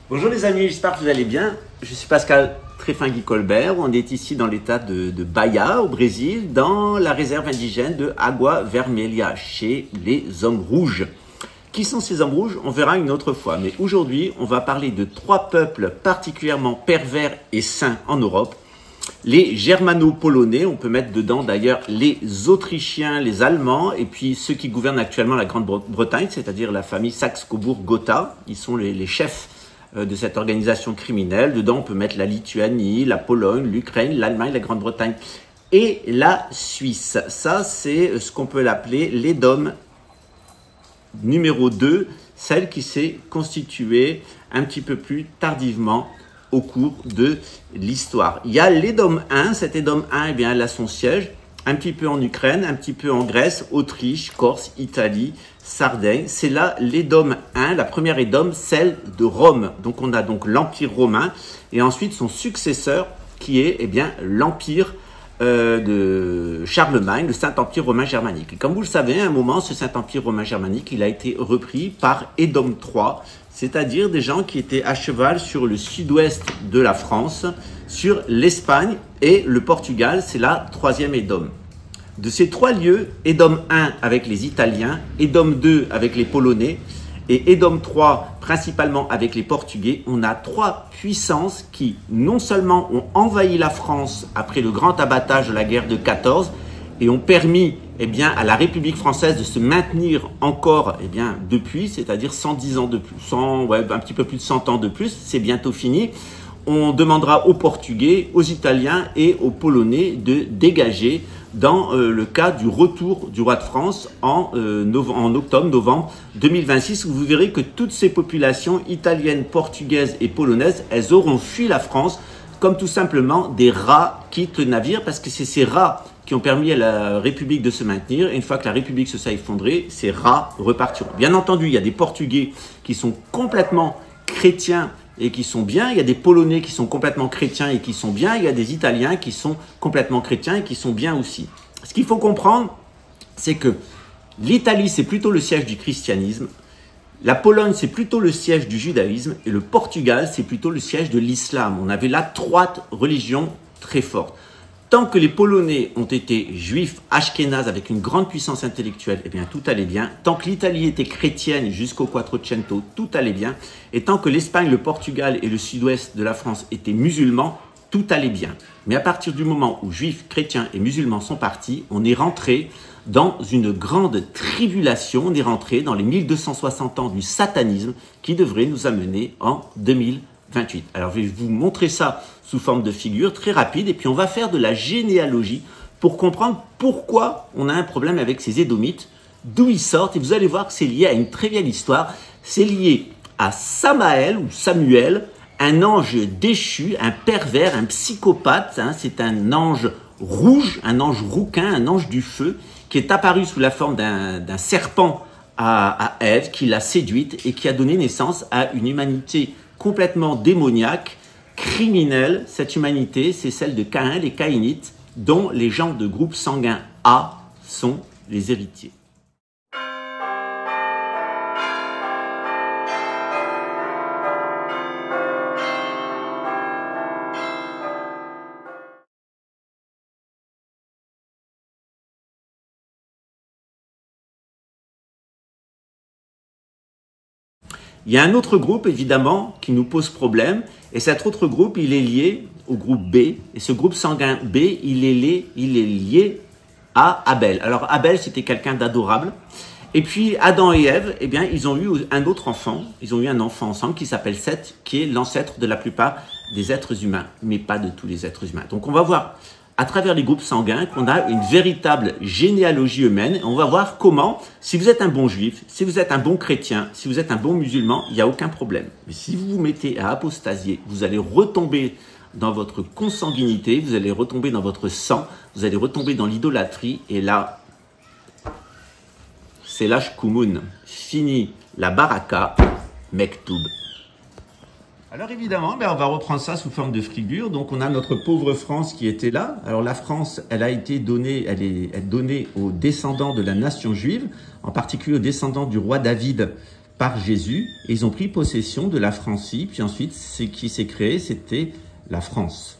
Bonjour les amis, j'espère que vous allez bien. Je suis Pascal Tréfingui-Colbert. On est ici dans l'état de Bahia, au Brésil, dans la réserve indigène de Água Vermelha, chez les Hommes Rouges. Qui sont ces Hommes Rouges? On verra une autre fois. Mais aujourd'hui, on va parler de trois peuples particulièrement pervers et sains en Europe. Les germano-polonais, on peut mettre dedans d'ailleurs les Autrichiens, les Allemands, et puis ceux qui gouvernent actuellement la Grande-Bretagne, c'est-à-dire la famille Saxe-Cobourg-Gotha. Ils sont les chefs de cette organisation criminelle. Dedans, on peut mettre la Lituanie, la Pologne, l'Ukraine, l'Allemagne, la Grande-Bretagne et la Suisse. Ça, c'est ce qu'on peut l'appeler l'Édom numéro 2, celle qui s'est constituée un petit peu plus tardivement au cours de l'histoire. Il y a l'Édom 1, cet Édom 1, eh bien, elle a son siège un petit peu en Ukraine, un petit peu en Grèce, Autriche, Corse, Italie, Sardaigne. C'est là l'Édom 1, la première Édom, celle de Rome. Donc on a donc l'Empire romain et ensuite son successeur qui est eh bien l'Empire de Charlemagne, le Saint-Empire romain germanique. Et comme vous le savez, à un moment, ce Saint-Empire romain germanique, il a été repris par Édom III, c'est-à-dire des gens qui étaient à cheval sur le sud-ouest de la France, sur l'Espagne et le Portugal. C'est la troisième Édom. De ces trois lieux, Édom 1 avec les Italiens, Édom 2 avec les Polonais et Édom 3 principalement avec les Portugais, on a trois puissances qui non seulement ont envahi la France après le grand abattage de la guerre de 14 et ont permis eh bien, à la République française de se maintenir encore eh bien, depuis, c'est-à-dire 110 ans de plus, un petit peu plus de 100 ans de plus, c'est bientôt fini. On demandera aux Portugais, aux Italiens et aux Polonais de dégager dans le cas du retour du roi de France en octobre-novembre 2026. Vous verrez que toutes ces populations italiennes, portugaises et polonaises, elles auront fui la France comme tout simplement des rats quittent le navire, parce que c'est ces rats qui ont permis à la République de se maintenir. Et une fois que la République se sera effondrée, ces rats repartiront. Bien entendu, il y a des Portugais qui sont complètement chrétiens et qui sont bien, il y a des Polonais qui sont complètement chrétiens et qui sont bien, il y a des Italiens qui sont complètement chrétiens et qui sont bien aussi. Ce qu'il faut comprendre, c'est que l'Italie, c'est plutôt le siège du christianisme, la Pologne, c'est plutôt le siège du judaïsme, et le Portugal, c'est plutôt le siège de l'islam. On avait là trois religions très fortes. Tant que les Polonais ont été juifs, ashkénazes, avec une grande puissance intellectuelle, eh bien, tout allait bien. Tant que l'Italie était chrétienne jusqu'au Quattrocento, tout allait bien. Et tant que l'Espagne, le Portugal et le sud-ouest de la France étaient musulmans, tout allait bien. Mais à partir du moment où juifs, chrétiens et musulmans sont partis, on est rentré dans une grande tribulation. On est rentré dans les 1260 ans du satanisme qui devrait nous amener en 2028. Alors, je vais vous montrer ça sous forme de figure très rapide, et puis on va faire de la généalogie pour comprendre pourquoi on a un problème avec ces Édomites, d'où ils sortent, et vous allez voir que c'est lié à une très vieille histoire. C'est lié à Samaël ou Samuel, un ange déchu, un pervers, un psychopathe, hein, c'est un ange rouge, un ange rouquin, un ange du feu, qui est apparu sous la forme d'un serpent à Ève, qui l'a séduite et qui a donné naissance à une humanité complètement démoniaque, criminelle. Cette humanité, c'est celle de Caïn, les Caïnites, dont les gens de groupe sanguin A sont les héritiers. Il y a un autre groupe, évidemment, qui nous pose problème. Et cet autre groupe, il est lié au groupe B. Et ce groupe sanguin B, il est lié à Abel. Alors, Abel, c'était quelqu'un d'adorable. Et puis, Adam et Ève, eh bien, ils ont eu un autre enfant. Ils ont eu un enfant ensemble qui s'appelle Seth, qui est l'ancêtre de la plupart des êtres humains, mais pas de tous les êtres humains. Donc, on va voir à travers les groupes sanguins qu'on a une véritable généalogie humaine. On va voir comment, si vous êtes un bon juif, si vous êtes un bon chrétien, si vous êtes un bon musulman, il n'y a aucun problème. Mais si vous vous mettez à apostasier, vous allez retomber dans votre consanguinité, vous allez retomber dans votre sang, vous allez retomber dans l'idolâtrie, et là, c'est l'ashkumun. Fini la baraka, mektoub. Alors évidemment, on va reprendre ça sous forme de figure. Donc on a notre pauvre France qui était là. Alors la France, elle a été donnée, elle est donnée aux descendants de la nation juive, en particulier aux descendants du roi David, par Jésus et ils ont pris possession de la Francie. Puis ensuite, ce qui s'est créé, c'était la France.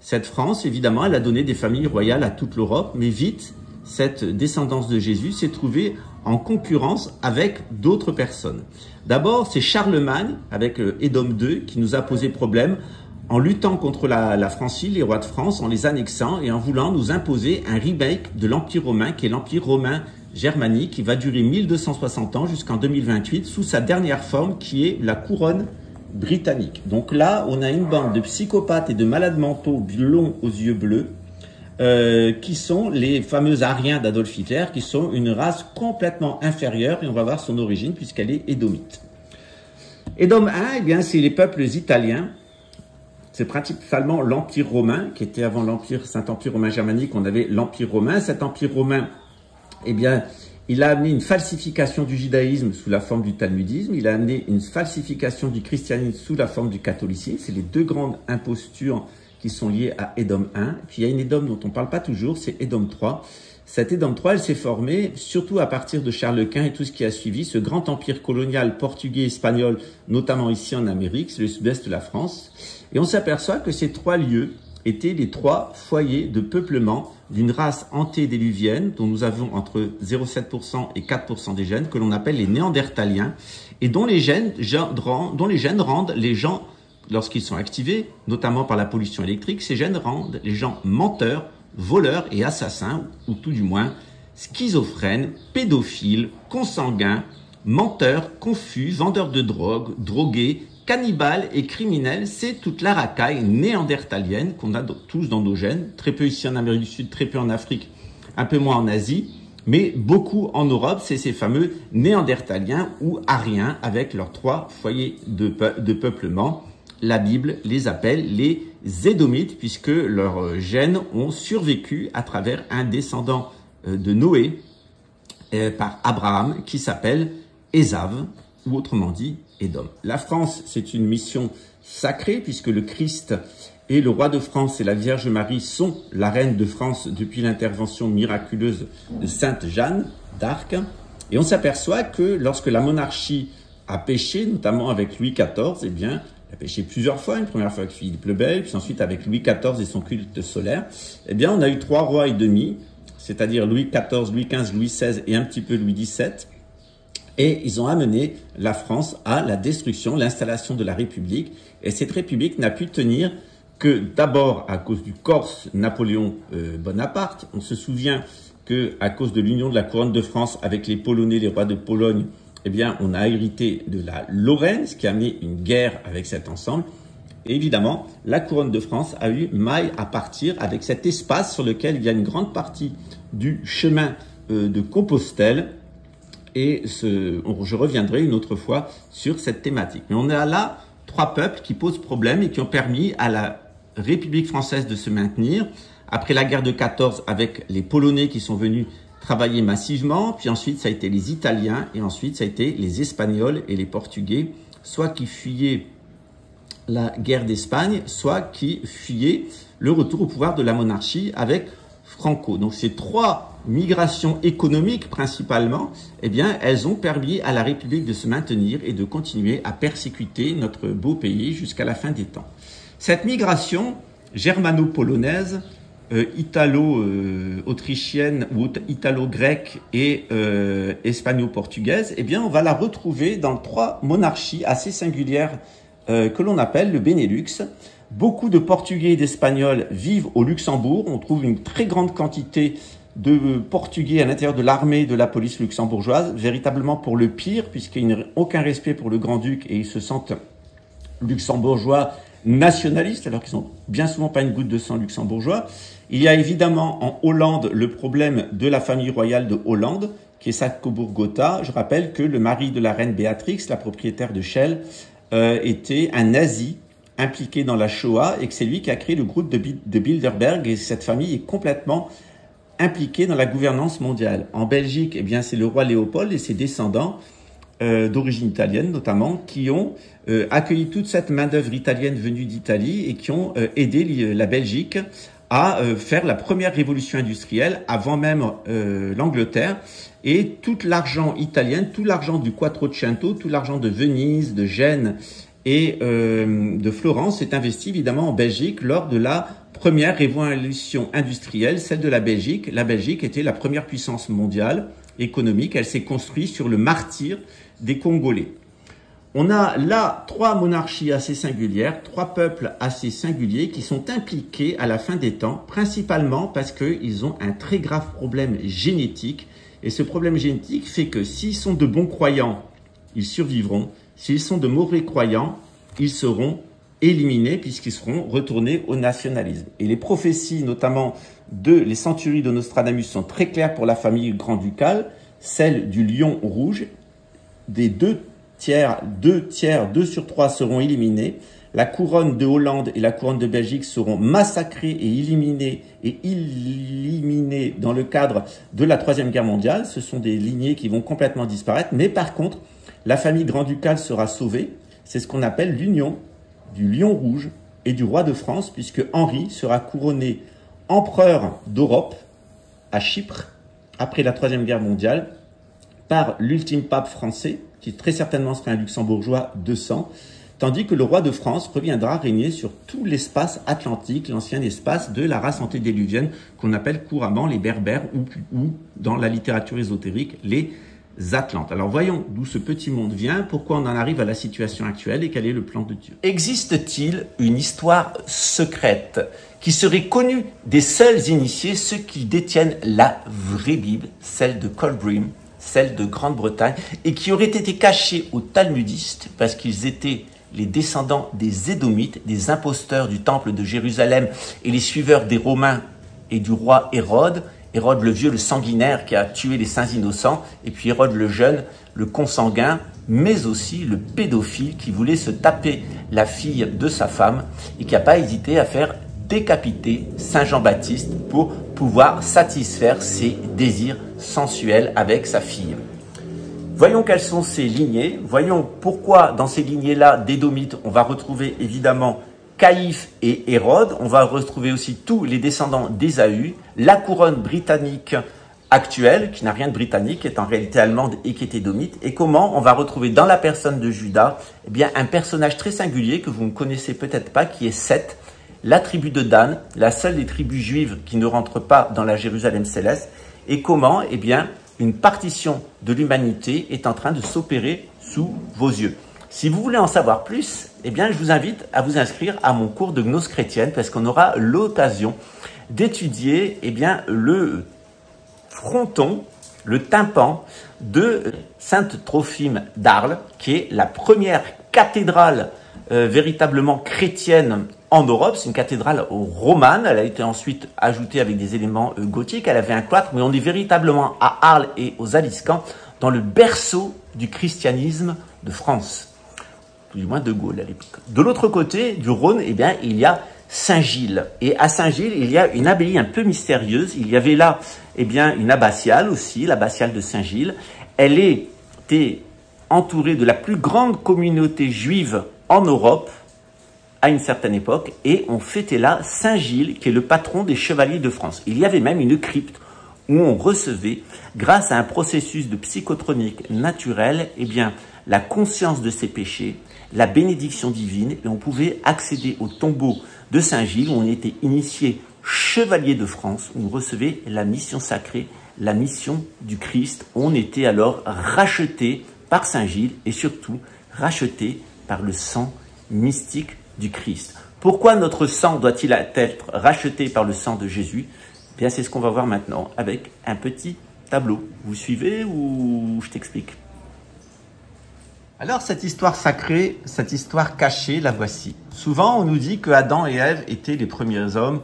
Cette France, évidemment, elle a donné des familles royales à toute l'Europe, mais vite, cette descendance de Jésus s'est trouvée en concurrence avec d'autres personnes. D'abord, c'est Charlemagne, avec Édom II, qui nous a posé problème en luttant contre la Francie, les rois de France, en les annexant et en voulant nous imposer un remake de l'Empire romain, qui est l'Empire romain germanique, qui va durer 1260 ans jusqu'en 2028, sous sa dernière forme, qui est la couronne britannique. Donc là, on a une bande de psychopathes et de malades mentaux blonds aux yeux bleus, qui sont les fameux Aryens d'Adolf Hitler, qui sont une race complètement inférieure, et on va voir son origine puisqu'elle est édomite. Édom 1, eh bien, c'est les peuples italiens. C'est principalement l'Empire romain, qui était avant l'Empire, Saint-Empire romain germanique, on avait l'Empire romain. Cet Empire romain, eh bien, il a amené une falsification du judaïsme sous la forme du talmudisme, il a amené une falsification du christianisme sous la forme du catholicisme. C'est les deux grandes impostures qui sont liées à Édom 1. Puis il y a une Édom dont on ne parle pas toujours, c'est Édom 3. Cette Édom 3, elle s'est formée surtout à partir de Charles Quint et tout ce qui a suivi, ce grand empire colonial portugais, espagnol, notamment ici en Amérique, c'est le sud-est de la France. Et on s'aperçoit que ces trois lieux étaient les trois foyers de peuplement d'une race antédiluvienne dont nous avons entre 0,7% et 4% des gènes, que l'on appelle les néandertaliens, et dont les gènes rendent les gens, lorsqu'ils sont activés, notamment par la pollution électrique, ces gènes rendent les gens menteurs, voleurs et assassins, ou tout du moins schizophrènes, pédophiles, consanguins, menteurs, confus, vendeurs de drogue, drogués, cannibales et criminels. C'est toute la racaille néandertalienne qu'on a tous dans nos gènes, très peu ici en Amérique du Sud, très peu en Afrique, un peu moins en Asie, mais beaucoup en Europe. C'est ces fameux néandertaliens ou ariens avec leurs trois foyers de peuplement. La Bible les appelle les Édomites puisque leurs gènes ont survécu à travers un descendant de Noé par Abraham qui s'appelle Ésav, ou autrement dit Édom. La France, c'est une mission sacrée puisque le Christ et le roi de France et la Vierge Marie sont la reine de France depuis l'intervention miraculeuse de Sainte Jeanne d'Arc. Et on s'aperçoit que lorsque la monarchie a péché, notamment avec Louis XIV, eh bien, il a péché plusieurs fois, une première fois avec Philippe le Bel, puis ensuite avec Louis XIV et son culte solaire. Eh bien, on a eu 3 rois et demi, c'est-à-dire Louis XIV, Louis XV, Louis XVI et un petit peu Louis XVII. Et ils ont amené la France à la destruction, l'installation de la République. Et cette République n'a pu tenir que d'abord à cause du Corse Napoléon Bonaparte. On se souvient que à cause de l'union de la couronne de France avec les Polonais, les rois de Pologne, eh bien, on a hérité de la Lorraine, ce qui a amené une guerre avec cet ensemble. Et évidemment, la couronne de France a eu maille à partir avec cet espace sur lequel il y a une grande partie du chemin de Compostelle. Et je reviendrai une autre fois sur cette thématique. Mais on a là 3 peuples qui posent problème et qui ont permis à la République française de se maintenir. Après la guerre de 14 avec les Polonais qui sont venus travailler massivement, puis ensuite ça a été les Italiens et ensuite ça a été les Espagnols et les Portugais, soit qui fuyaient la guerre d'Espagne, soit qui fuyaient le retour au pouvoir de la monarchie avec Franco. Donc ces 3 migrations économiques principalement, eh bien elles ont permis à la République de se maintenir et de continuer à persécuter notre beau pays jusqu'à la fin des temps. Cette migration germano-polonaise, italo-autrichienne ou italo-grecque et espagno-portugaise, eh bien, on va la retrouver dans 3 monarchies assez singulières que l'on appelle le Benelux. Beaucoup de Portugais et d'Espagnols vivent au Luxembourg. On trouve une très grande quantité de Portugais à l'intérieur de l'armée de la police luxembourgeoise, véritablement pour le pire, puisqu'ils n'ont aucun respect pour le grand-duc et ils se sentent luxembourgeois nationalistes, alors qu'ils n'ont bien souvent pas une goutte de sang luxembourgeois. Il y a évidemment en Hollande le problème de la famille royale de Hollande, qui est Saxe-Cobourg-Gotha. Je rappelle que le mari de la reine Béatrix, la propriétaire de Shell, était un nazi impliqué dans la Shoah et que c'est lui qui a créé le groupe de Bilderberg et cette famille est complètement impliquée dans la gouvernance mondiale. En Belgique, eh bien, c'est le roi Léopold et ses descendants d'origine italienne notamment, qui ont accueilli toute cette main-d'œuvre italienne venue d'Italie et qui ont aidé la Belgique à faire la première révolution industrielle avant même l'Angleterre. Et tout l'argent italien, tout l'argent du Quattrocento, tout l'argent de Venise, de Gênes et de Florence est investi évidemment en Belgique lors de la première révolution industrielle, celle de la Belgique. La Belgique était la première puissance mondiale économique. Elle s'est construite sur le martyre des Congolais. On a là trois monarchies assez singulières, trois peuples assez singuliers qui sont impliqués à la fin des temps, principalement parce qu'ils ont un très grave problème génétique. Et ce problème génétique fait que s'ils sont de bons croyants, ils survivront. S'ils sont de mauvais croyants, ils seront éliminés puisqu'ils seront retournés au nationalisme. Et les prophéties, notamment les centuries de Nostradamus, sont très claires pour la famille grand-ducale. Celle du lion rouge, des deux sur trois seront éliminés. La couronne de Hollande et la couronne de Belgique seront massacrées et éliminées dans le cadre de la Troisième Guerre mondiale. Ce sont des lignées qui vont complètement disparaître. Mais par contre, la famille grand-ducale sera sauvée. C'est ce qu'on appelle l'union du lion rouge et du roi de France, puisque Henri sera couronné empereur d'Europe à Chypre après la Troisième Guerre mondiale par l'ultime pape français, qui très certainement sera un luxembourgeois de sang, tandis que le roi de France reviendra régner sur tout l'espace atlantique, l'ancien espace de la race antédiluvienne qu'on appelle couramment les Berbères ou dans la littérature ésotérique les Atlantes. Alors voyons d'où ce petit monde vient, pourquoi on en arrive à la situation actuelle et quel est le plan de Dieu. Existe-t-il une histoire secrète qui serait connue des seuls initiés, ceux qui détiennent la vraie Bible, celle de Kolbrim, celle de Grande-Bretagne, et qui aurait été cachée aux talmudistes parce qu'ils étaient les descendants des Édomites, des imposteurs du temple de Jérusalem et les suiveurs des Romains et du roi Hérode. Hérode le vieux, le sanguinaire qui a tué les saints innocents, et puis Hérode le jeune, le consanguin, mais aussi le pédophile qui voulait se taper la fille de sa femme et qui n'a pas hésité à faire décapiter Saint Jean-Baptiste pour pouvoir satisfaire ses désirs sensuels avec sa fille. Voyons quelles sont ces lignées, voyons pourquoi dans ces lignées-là d'Édomites, on va retrouver évidemment Caïphe et Hérode, on va retrouver aussi tous les descendants d'Ésaü, la couronne britannique actuelle, qui n'a rien de britannique, qui est en réalité allemande et qui est édomite, et comment on va retrouver dans la personne de Judas, eh bien, un personnage très singulier que vous ne connaissez peut-être pas, qui est Seth, la tribu de Dan, la seule des tribus juives qui ne rentre pas dans la Jérusalem céleste, et comment, eh bien, une partition de l'humanité est en train de s'opérer sous vos yeux. Si vous voulez en savoir plus, eh bien, je vous invite à vous inscrire à mon cours de gnose chrétienne parce qu'on aura l'occasion d'étudier, eh bien, le fronton, le tympan de Sainte Trophime d'Arles, qui est la première cathédrale véritablement chrétienne en Europe. C'est une cathédrale romane. Elle a été ensuite ajoutée avec des éléments gothiques. Elle avait un cloître, mais on est véritablement à Arles et aux Aliscamps dans le berceau du christianisme de France. Plus ou moins de Gaulle à l'époque. De l'autre côté du Rhône, eh bien, il y a Saint-Gilles. Et à Saint-Gilles, il y a une abbaye un peu mystérieuse. Il y avait là, eh bien, une abbatiale aussi, l'abbatiale de Saint-Gilles. Elle était entourée de la plus grande communauté juive en Europe à une certaine époque. Et on fêtait là Saint-Gilles, qui est le patron des chevaliers de France. Il y avait même une crypte où on recevait, grâce à un processus de psychotronique naturel, eh bien, la conscience de ses péchés, la bénédiction divine, et on pouvait accéder au tombeau de Saint-Gilles, où on était initié chevalier de France, où on recevait la mission sacrée, la mission du Christ. On était alors racheté par Saint-Gilles et surtout racheté par le sang mystique du Christ. Pourquoi notre sang doit-il être racheté par le sang de Jésus? Eh bien, c'est ce qu'on va voir maintenant avec un petit tableau. Vous suivez ou je t'explique? Alors, cette histoire sacrée, cette histoire cachée, la voici. Souvent, on nous dit que Adam et Ève étaient les premiers hommes.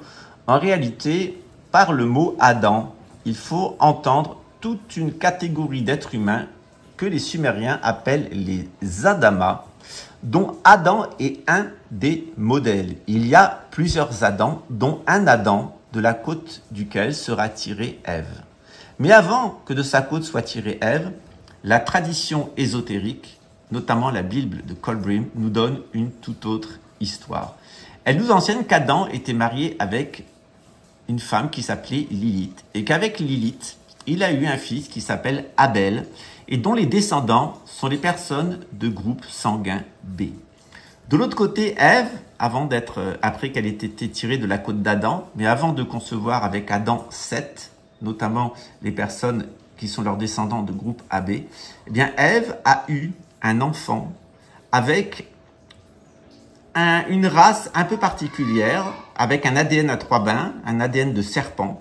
En réalité, par le mot Adam, il faut entendre toute une catégorie d'êtres humains que les Sumériens appellent les Adama, dont Adam est un des modèles. Il y a plusieurs Adams, dont un Adam de la côte duquel sera tirée Ève. Mais avant que de sa côte soit tirée Ève, la tradition ésotérique, notamment la Bible de Kolbrim, nous donne une toute autre histoire. Elle nous enseigne qu'Adam était marié avec une femme qui s'appelait Lilith. Et qu'avec Lilith, il a eu un fils qui s'appelle Abel et dont les descendants sont les personnes de groupe sanguin B. De l'autre côté, Ève, après qu'elle ait été tirée de la côte d'Adam, mais avant de concevoir avec Adam Seth, notamment les personnes qui sont leurs descendants de groupe AB, eh bien Ève a eu un enfant avec une race un peu particulière, avec un ADN à 3 bains, un ADN de serpent,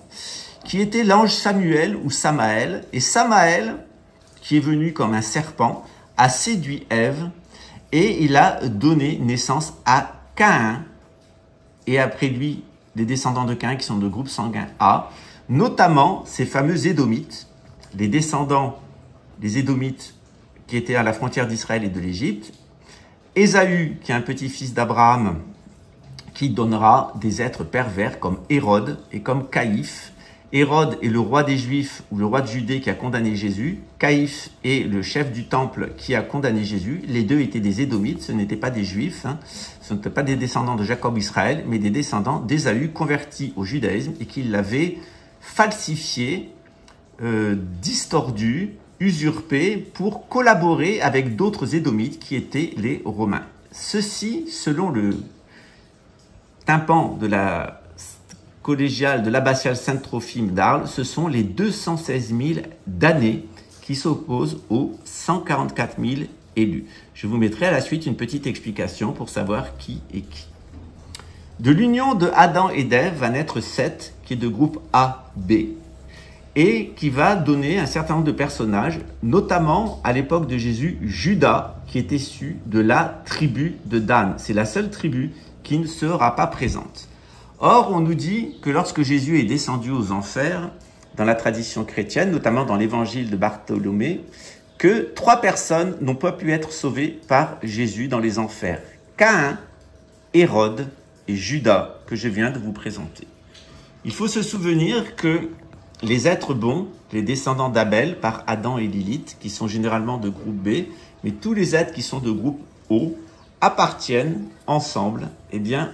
qui était l'ange Samuel ou Samaël. Et Samaël, qui est venu comme un serpent, a séduit Ève et il a donné naissance à Caïn. Et après lui, les descendants de Caïn qui sont de groupe sanguin A, notamment ces fameux Édomites, les descendants des Édomites qui étaient à la frontière d'Israël et de l'Égypte, Ésaü, qui est un petit-fils d'Abraham, qui donnera des êtres pervers comme Hérode et comme Caïphe. Hérode est le roi des Juifs ou le roi de Judée qui a condamné Jésus. Caïphe est le chef du temple qui a condamné Jésus. Les deux étaient des Édomites, ce n'étaient pas des Juifs, ce n'étaient pas des descendants de Jacob Israël, mais des descendants d'Ésaü convertis au judaïsme et qui l'avaient falsifié, distordu, usurpé pour collaborer avec d'autres Édomites qui étaient les Romains. Ceci, selon le tympan de la collégiale de l'abbatiale Sainte-Trophime d'Arles, ce sont les 216 000 damnés qui s'opposent aux 144 000 élus. Je vous mettrai à la suite une petite explication pour savoir qui est qui. De l'union de Adam et d'Ève va naître Seth, qui est de groupe A, B, et qui va donner un certain nombre de personnages, notamment à l'époque de Jésus, Judas, qui est issu de la tribu de Dan. C'est la seule tribu qui ne sera pas présente. Or, on nous dit que lorsque Jésus est descendu aux enfers, dans la tradition chrétienne, notamment dans l'évangile de Bartholomée, que 3 personnes n'ont pas pu être sauvées par Jésus dans les enfers. Caïn, Hérode et Judas, que je viens de vous présenter. Il faut se souvenir que les êtres bons, les descendants d'Abel par Adam et Lilith, qui sont généralement de groupe B, mais tous les êtres qui sont de groupe O, appartiennent ensemble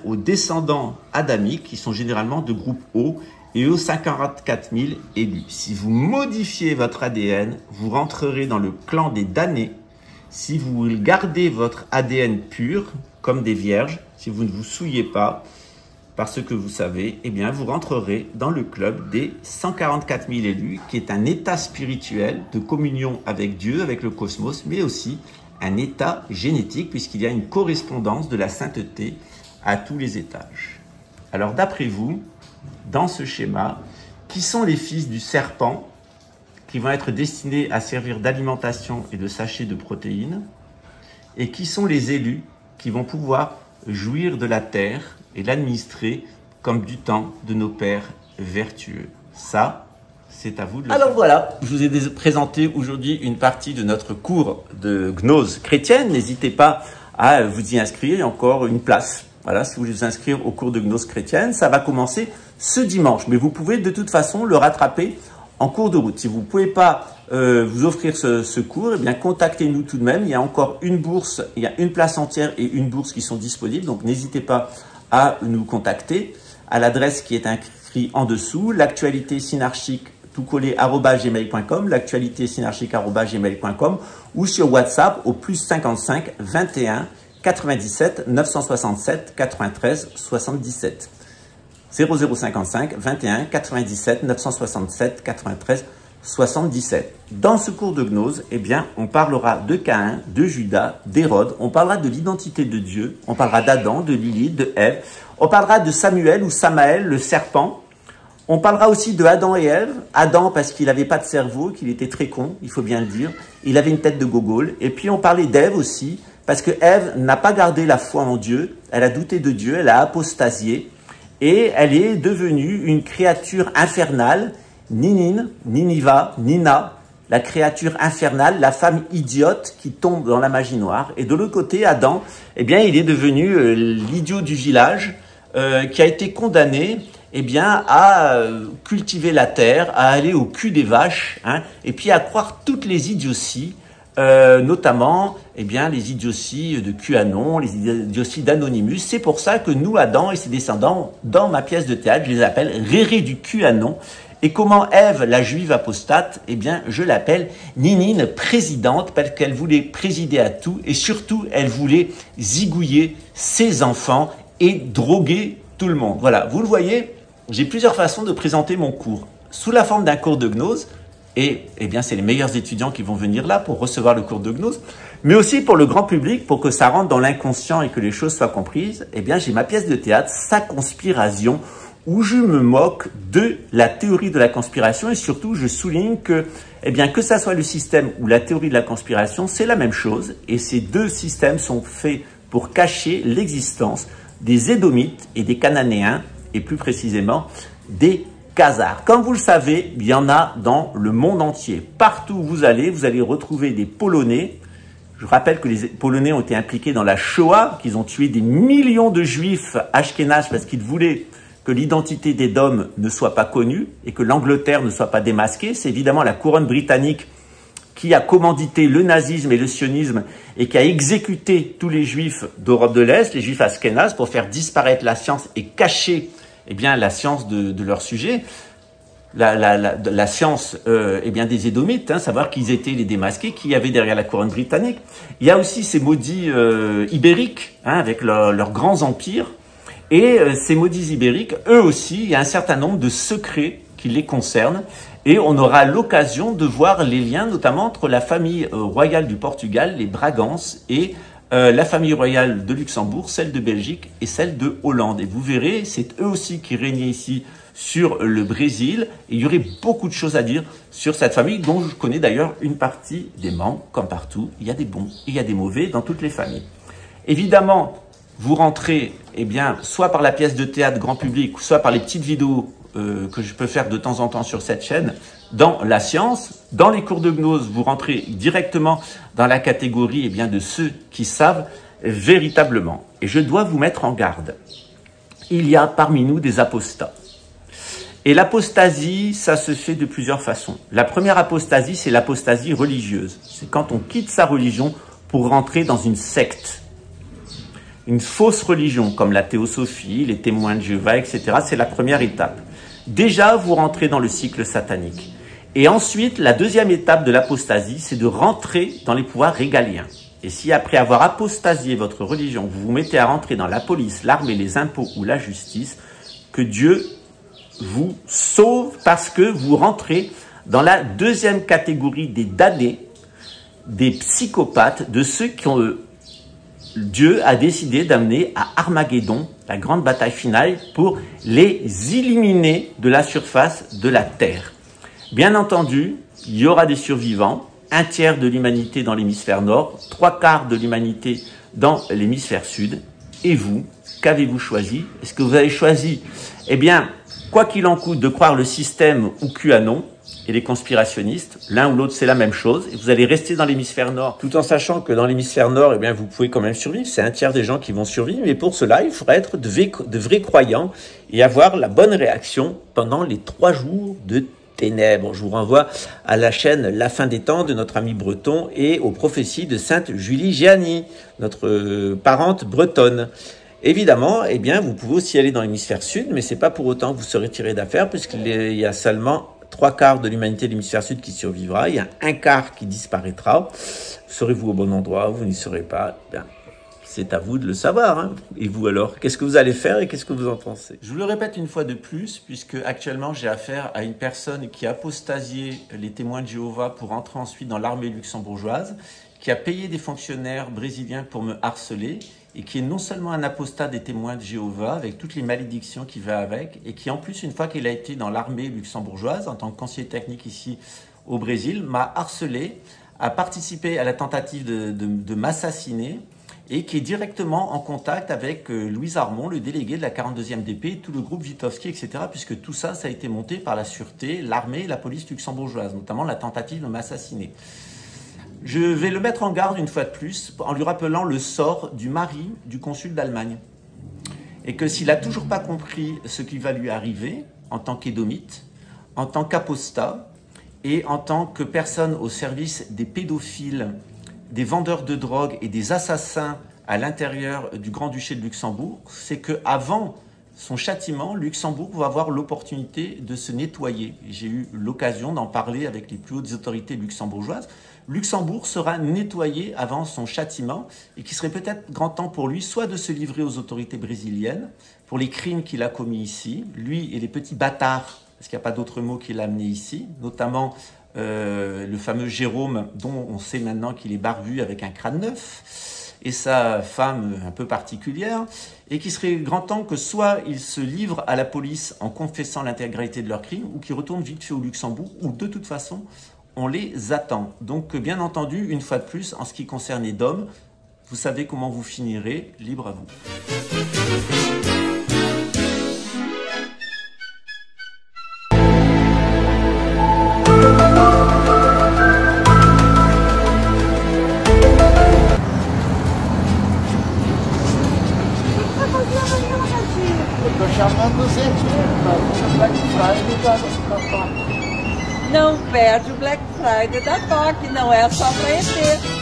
aux descendants adamiques qui sont généralement de groupe O et aux 54 000 élus. Si vous modifiez votre ADN, vous rentrerez dans le clan des damnés. Si vous gardez votre ADN pur, comme des vierges, si vous ne vous souillez pas, parce que vous savez, vous rentrerez dans le club des 144 000 élus, qui est un état spirituel de communion avec Dieu, avec le cosmos, mais aussi un état génétique, puisqu'il y a une correspondance de la sainteté à tous les étages. Alors d'après vous, dans ce schéma, qui sont les fils du serpent qui vont être destinés à servir d'alimentation et de sachet de protéines, et qui sont les élus qui vont pouvoir jouir de la terre et l'administrer comme du temps de nos pères vertueux. Ça, c'est à vous de le Alors voilà, je vous ai présenté aujourd'hui une partie de notre cours de gnose chrétienne. N'hésitez pas à vous y inscrire, il y a encore une place. Voilà, si vous voulez vous inscrire au cours de gnose chrétienne, ça va commencer ce dimanche. Mais vous pouvez de toute façon le rattraper en cours de route. Si vous ne pouvez pas vous offrir ce cours, contactez-nous tout de même. Il y a encore une bourse, il y a une place entière et une bourse qui sont disponibles. Donc n'hésitez pas à nous contacter à l'adresse qui est inscrite en dessous, l'actualité synarchique tout collé @gmail.com, l'actualité synarchique @gmail.com ou sur WhatsApp au +55 21 97 967 93 77. 0055 21 97 967 93 77. Dans ce cours de gnose, on parlera de Caïn, de Judas, d'Hérode, on parlera de l'identité de Dieu, on parlera d'Adam, de Lilith, de Ève, on parlera de Samuel ou Samaël, le serpent, on parlera aussi de Adam et Ève. Adam parce qu'il n'avait pas de cerveau, qu'il était très con, il faut bien le dire, il avait une tête de gogol, et puis on parlait d'Ève aussi, parce que Ève n'a pas gardé la foi en Dieu, elle a douté de Dieu, elle a apostasié, et elle est devenue une créature infernale, Ninine, Niniva, Nina, la créature infernale, la femme idiote qui tombe dans la magie noire. Et de l'autre côté, Adam, il est devenu l'idiot du village qui a été condamné à cultiver la terre, à aller au cul des vaches, et puis à croire toutes les idioties notamment eh bien, les idioties de QAnon, les idioties d'Anonymous. C'est pour ça que nous, Adam et ses descendants, dans ma pièce de théâtre, je les appelle Réré du QAnon. Et comment Ève, la juive apostate, eh bien, je l'appelle Ninine présidente, parce qu'elle voulait présider à tout, et surtout, elle voulait zigouiller ses enfants et droguer tout le monde. Voilà, vous le voyez, j'ai plusieurs façons de présenter mon cours. Sous la forme d'un cours de gnose, et eh bien, c'est les meilleurs étudiants qui vont venir là pour recevoir le cours de gnose, mais aussi pour le grand public, pour que ça rentre dans l'inconscient et que les choses soient comprises, eh bien, j'ai ma pièce de théâtre, Sa conspiration, où je me moque de la théorie de la conspiration et surtout je souligne que, eh bien, que ça soit le système ou la théorie de la conspiration, c'est la même chose et ces deux systèmes sont faits pour cacher l'existence des Édomites et des Cananéens et plus précisément des Khazars. Comme vous le savez, il y en a dans le monde entier. Partout où vous allez retrouver des Polonais. Je rappelle que les Polonais ont été impliqués dans la Shoah, qu'ils ont tué des millions de Juifs ashkénazes parce qu'ils voulaient que l'identité des Dômes ne soit pas connue et que l'Angleterre ne soit pas démasquée. C'est évidemment la couronne britannique qui a commandité le nazisme et le sionisme et qui a exécuté tous les Juifs d'Europe de l'Est, les Juifs ashkénazes, pour faire disparaître la science et cacher eh bien, la science de leur sujet. La science eh bien, des Édomites, savoir qu'ils étaient les démasqués, qui y avait derrière la couronne britannique. Il y a aussi ces maudits ibériques, avec leurs grands empires. Et ces maudits ibériques, eux aussi, il y a un certain nombre de secrets qui les concernent. Et on aura l'occasion de voir les liens, notamment entre la famille royale du Portugal, les Bragances, et la famille royale de Luxembourg, celle de Belgique et celle de Hollande. Et vous verrez, c'est eux aussi qui régnaient ici sur le Brésil. Et il y aurait beaucoup de choses à dire sur cette famille, dont je connais d'ailleurs une partie des membres. Comme partout, il y a des bons et il y a des mauvais dans toutes les familles. Évidemment, vous rentrez, eh bien, soit par la pièce de théâtre grand public, soit par les petites vidéos que je peux faire de temps en temps sur cette chaîne, dans la science. Dans les cours de gnose, vous rentrez directement dans la catégorie eh bien, de ceux qui savent véritablement. Et je dois vous mettre en garde. Il y a parmi nous des apostats. Et l'apostasie, ça se fait de plusieurs façons. La première apostasie, c'est l'apostasie religieuse. C'est quand on quitte sa religion pour rentrer dans une secte. Une fausse religion, comme la théosophie, les témoins de Jéhovah, etc. C'est la première étape. Déjà, vous rentrez dans le cycle satanique. Et ensuite, la deuxième étape de l'apostasie, c'est de rentrer dans les pouvoirs régaliens. Et si après avoir apostasié votre religion, vous vous mettez à rentrer dans la police, l'armée, les impôts ou la justice, que Dieu vous sauve parce que vous rentrez dans la deuxième catégorie des damnés, des psychopathes, de ceux qui ont... Dieu a décidé d'amener à Armageddon, la grande bataille finale, pour les éliminer de la surface de la Terre. Bien entendu, il y aura des survivants, 1/3 de l'humanité dans l'hémisphère nord, 3/4 de l'humanité dans l'hémisphère sud. Et vous, qu'avez-vous choisi? Est-ce que vous avez choisi, eh bien, quoi qu'il en coûte, de croire le système ou QAnon et les conspirationnistes? L'un ou l'autre, c'est la même chose. Et vous allez rester dans l'hémisphère nord, tout en sachant que dans l'hémisphère nord, eh bien, vous pouvez quand même survivre. C'est 1/3 des gens qui vont survivre. Mais pour cela, il faudra être de vrais croyants et avoir la bonne réaction pendant les 3 jours de ténèbres. Je vous renvoie à la chaîne La Fin des Temps de notre ami breton et aux prophéties de Sainte Julie Gianni, notre parente bretonne. Évidemment, eh bien, vous pouvez aussi aller dans l'hémisphère sud, mais c'est pas pour autant que vous serez tiré d'affaire, puisqu'il y a seulement 3/4 de l'humanité de l'hémisphère sud qui survivra, il y a 1/4 qui disparaîtra. Serez-vous au bon endroit? Vous n'y serez pas? Bien, c'est à vous de le savoir. Et vous alors, qu'est-ce que vous allez faire et qu'est-ce que vous en pensez? Je vous le répète une fois de plus, puisque actuellement j'ai affaire à une personne qui a apostasié les témoins de Jéhovah pour entrer ensuite dans l'armée luxembourgeoise, qui a payé des fonctionnaires brésiliens pour me harceler, et qui est non seulement un apostat des témoins de Jéhovah, avec toutes les malédictions qui va avec, et qui en plus, une fois qu'il a été dans l'armée luxembourgeoise, en tant que conseiller technique ici au Brésil, m'a harcelé, a participé à la tentative de m'assassiner, et qui est directement en contact avec Louis Armand, le délégué de la 42e DP, tout le groupe Witowski, etc., puisque tout ça, ça a été monté par la sûreté, l'armée et la police luxembourgeoise, notamment la tentative de m'assassiner. Je vais le mettre en garde une fois de plus en lui rappelant le sort du mari du consul d'Allemagne. Et que s'il n'a toujours pas compris ce qui va lui arriver en tant qu'édomite, en tant qu'apostat, et en tant que personne au service des pédophiles, des vendeurs de drogue et des assassins à l'intérieur du Grand-Duché de Luxembourg, c'est qu'avant son châtiment, Luxembourg va avoir l'opportunité de se nettoyer. J'ai eu l'occasion d'en parler avec les plus hautes autorités luxembourgeoises. Luxembourg sera nettoyé avant son châtiment et qu'il serait peut-être grand temps pour lui soit de se livrer aux autorités brésiliennes pour les crimes qu'il a commis ici, lui et les petits bâtards, parce qu'il n'y a pas d'autre mot qui l'a amené ici, notamment le fameux Jérôme, dont on sait maintenant qu'il est barbu avec un crâne neuf, et sa femme un peu particulière, et qu'il serait grand temps que soit ils se livrent à la police en confessant l'intégralité de leurs crimes, ou qu'ils retournent vite fait au Luxembourg, où de toute façon, on les attend. Donc, bien entendu, une fois de plus, en ce qui concerne les DOM, vous savez comment vous finirez, libre à vous. Eu tô chamando o Zetinho, o Black Friday da TOC. Não perde o Black Friday da TOC, não é só para ET.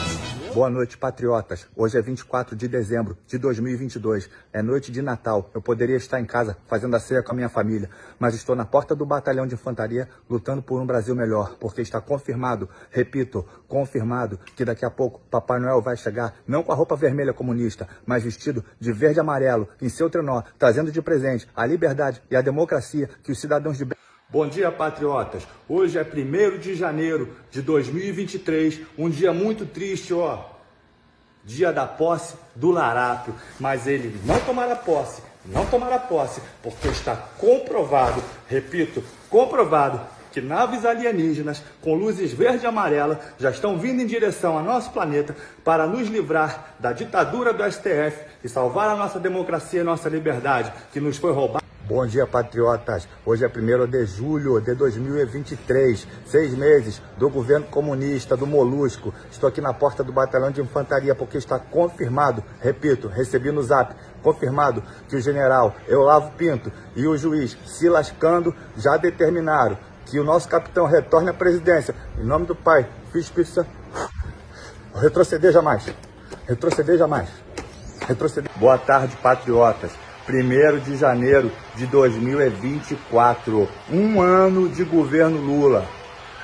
Boa noite, patriotas. Hoje é 24 de dezembro de 2022. É noite de Natal. Eu poderia estar em casa fazendo a ceia com a minha família, mas estou na porta do batalhão de infantaria lutando por um Brasil melhor, porque está confirmado, repito, confirmado, que daqui a pouco Papai Noel vai chegar, não com a roupa vermelha comunista, mas vestido de verde e amarelo, em seu trenó, trazendo de presente a liberdade e a democracia que os cidadãos de... Bom dia, patriotas. Hoje é 1º de janeiro de 2023, um dia muito triste, ó. Dia da posse do larápio, mas ele não tomará posse, porque está comprovado, repito, comprovado, que naves alienígenas com luzes verde e amarela já estão vindo em direção ao nosso planeta para nos livrar da ditadura do STF e salvar a nossa democracia e nossa liberdade, que nos foi roubada. Bom dia, patriotas. Hoje é 1º de julho de 2023, 6 meses do governo comunista, do Molusco. Estou aqui na porta do batalhão de infantaria porque está confirmado, repito, recebi no zap, confirmado que o general Eulavo Pinto e o juiz Silas Cando já determinaram que o nosso capitão retorne à presidência. Em nome do Pai, Filho e Espírito Santo. Retroceder jamais. Retroceder jamais. Retroceder. Boa tarde, patriotas. 1º de janeiro de 2024, um ano de governo Lula.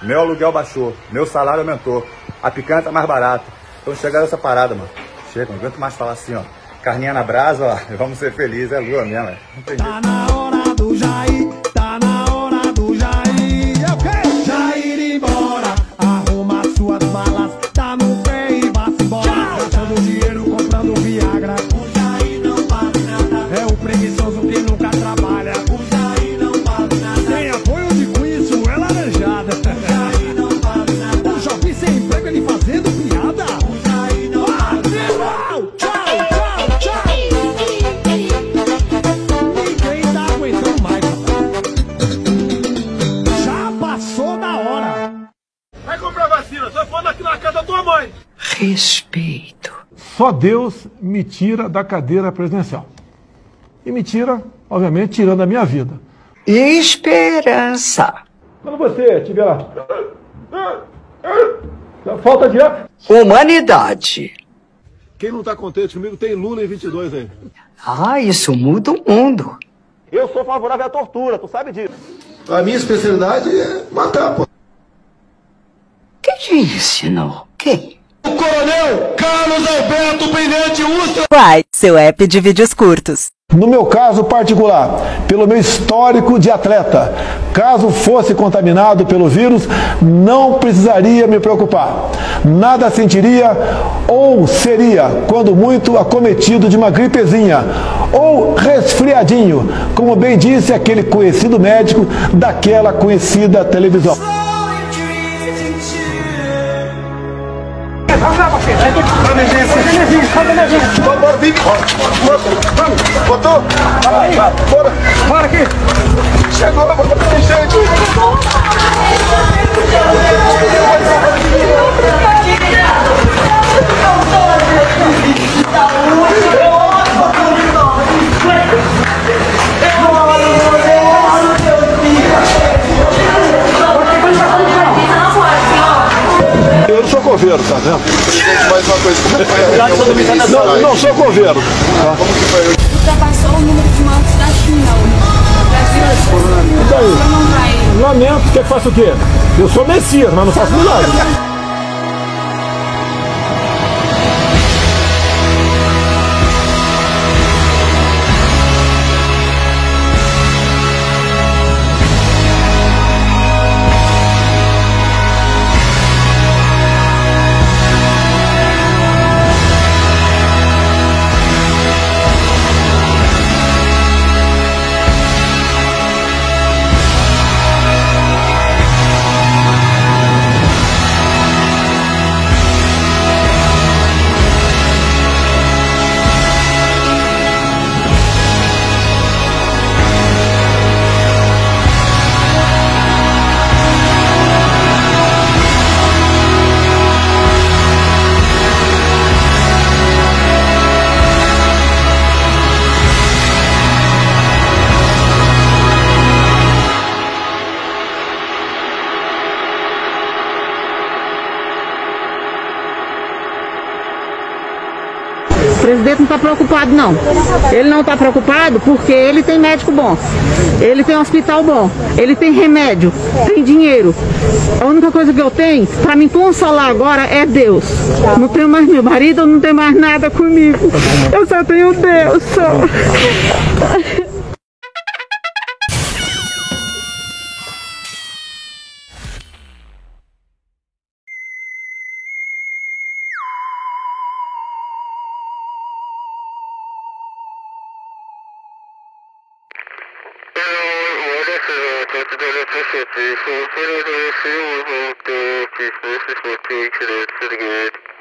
Meu aluguel baixou, meu salário aumentou, a picanha tá mais barata. Então chega essa parada, mano. Chega, não aguento mais falar assim, ó. Carninha na brasa, ó. Vamos ser felizes, é Lula mesmo, é. Não tem jeito. Tá na hora do Jair, tá na hora do Jair. É o quê? Jair embora, arruma suas malas, tá no pé e vai-se embora. Gastando dinheiro, comprando Viagra. É o preguiçoso que nunca trabalha. O Jair não vale nada. Tem apoio de Cunha e sua laranjada. O Jair não vale nada. O jovem sem emprego, ele fazendo piada. O Jair não vale nada. Tchau, tchau, tchau. Ninguém tá aguentando mais. Já passou da hora. Vai comprar vacina, só falando aqui na casa da tua mãe. Respeito. Só Deus me tira da cadeira presidencial. E me tira, obviamente, tirando a minha vida. Esperança. Quando você tiver lá, falta de ar. Humanidade. Quem não tá contente comigo tem Lula em 22 aí. Ah, isso muda o mundo. Eu sou favorável à tortura, tu sabe disso. A minha especialidade é matar, pô. Quem te ensinou? Quem? O coronel Carlos Alberto Brilhante Ustra. Uai, seu app de vídeos curtos. No meu caso particular, pelo meu histórico de atleta, caso fosse contaminado pelo vírus, não precisaria me preocupar. Nada sentiria ou seria, quando muito, acometido de uma gripezinha ou resfriadinho, como bem disse aquele conhecido médico daquela conhecida televisão. Vamos lá, você. Bora, Vic. Vamos. Botou? Vai. Bora. Bora aqui. Chegou, tem jeito. coveiro, tá vendo? Presidente, mais uma coisa, como foi a reunião? Não sou coveiro. Tá? Como que foi? Ultrapassou o número de mortes da China hoje. O Brasil E daí? não vai. Lamento, quer que faça o quê? Eu sou Messias, mas não faço milagre. O presidente não está preocupado, não. Ele não está preocupado porque ele tem médico bom, ele tem hospital bom, ele tem remédio, tem dinheiro. A única coisa que eu tenho, para me consolar agora, é Deus. Não tenho mais meu marido, eu não tenho mais nada comigo. Eu só tenho Deus. Só. What